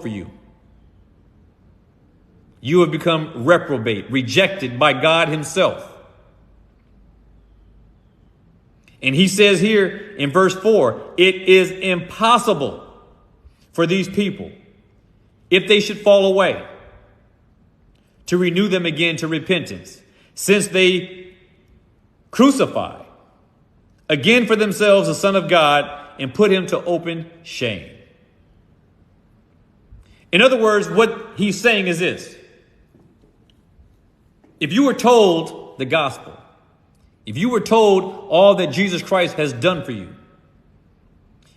for you. You have become reprobate, rejected by God himself. And he says here in verse 4, it is impossible for these people, if they should fall away, to renew them again to repentance, since they crucify again for themselves the Son of God and put him to open shame. In other words, what he's saying is this. If you were told the gospel, if you were told all that Jesus Christ has done for you,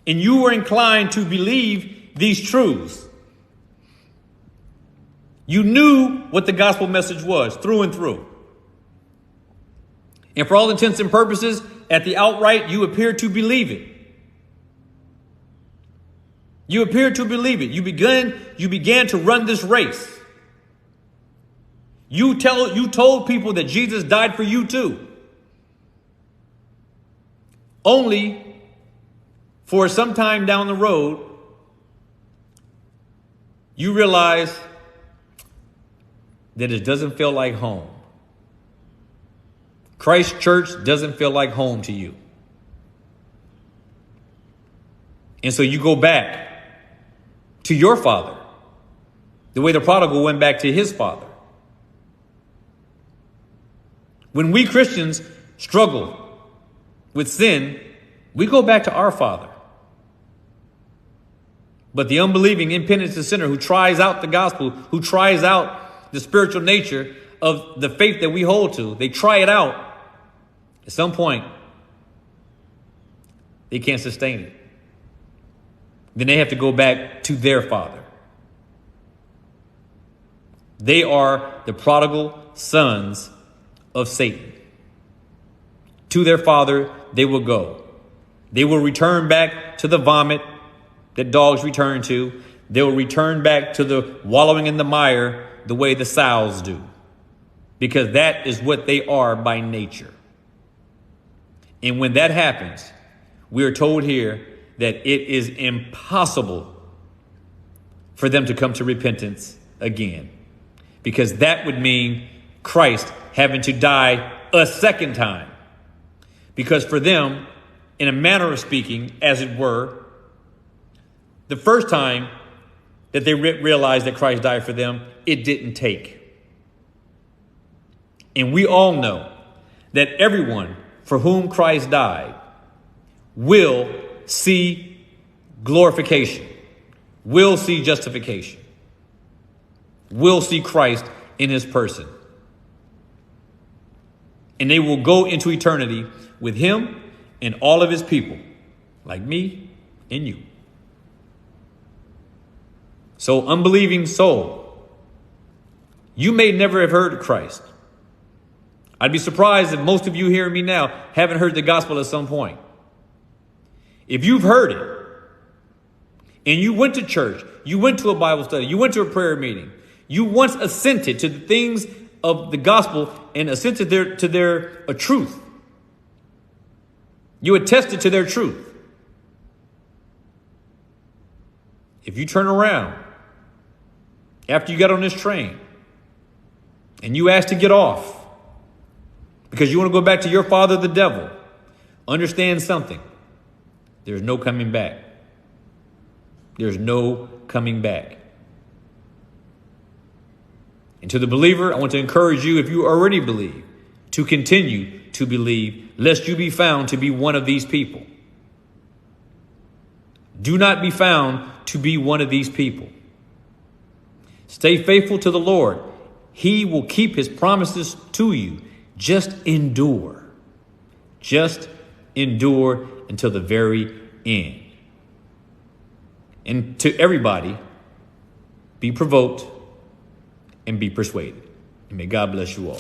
and you were inclined to believe these truths, you knew what the gospel message was through and through. And for all intents and purposes, at the outright, you appear to believe it. You appear to believe it. You began to run this race. You told people that Jesus died for you too. Only for some time down the road, you realize that it doesn't feel like home. Christ Church doesn't feel like home to you. And so you go back to your father, the way the prodigal went back to his father. When we Christians struggle with sin, we go back to our father. But the unbelieving, impenitent sinner who tries out the gospel, who tries out the spiritual nature of the faith that we hold to, they try it out. At some point, they can't sustain it. Then they have to go back to their father. They are the prodigal sons of Satan. To their father, they will go. They will return back to the vomit that dogs return to. They will return back to the wallowing in the mire the way the sows do, because that is what they are by nature. And when that happens, we are told here that it is impossible for them to come to repentance again, because that would mean Christ having to die a second time. Because for them, in a manner of speaking, as it were, the first time that they realized that Christ died for them, it didn't take. And we all know that everyone for whom Christ died will see glorification, will see justification, will see Christ in his person. And they will go into eternity with him and all of his people, like me and you. So, unbelieving soul, you may never have heard of Christ. I'd be surprised if most of you hearing me now haven't heard the gospel at some point. If you've heard it, and you went to church, you went to a Bible study, you went to a prayer meeting, you once assented to the things of the gospel and assented to their truth. You attested to their truth. If you turn around after you got on this train and you asked to get off because you want to go back to your father, the devil, understand something. There's no coming back. There's no coming back. And to the believer, I want to encourage you, if you already believe, to continue to believe, lest you be found to be one of these people. Do not be found to be one of these people. Stay faithful to the Lord. He will keep his promises to you. Just endure. Just endure until the very end. And to everybody, be provoked and be persuaded. And may God bless you all.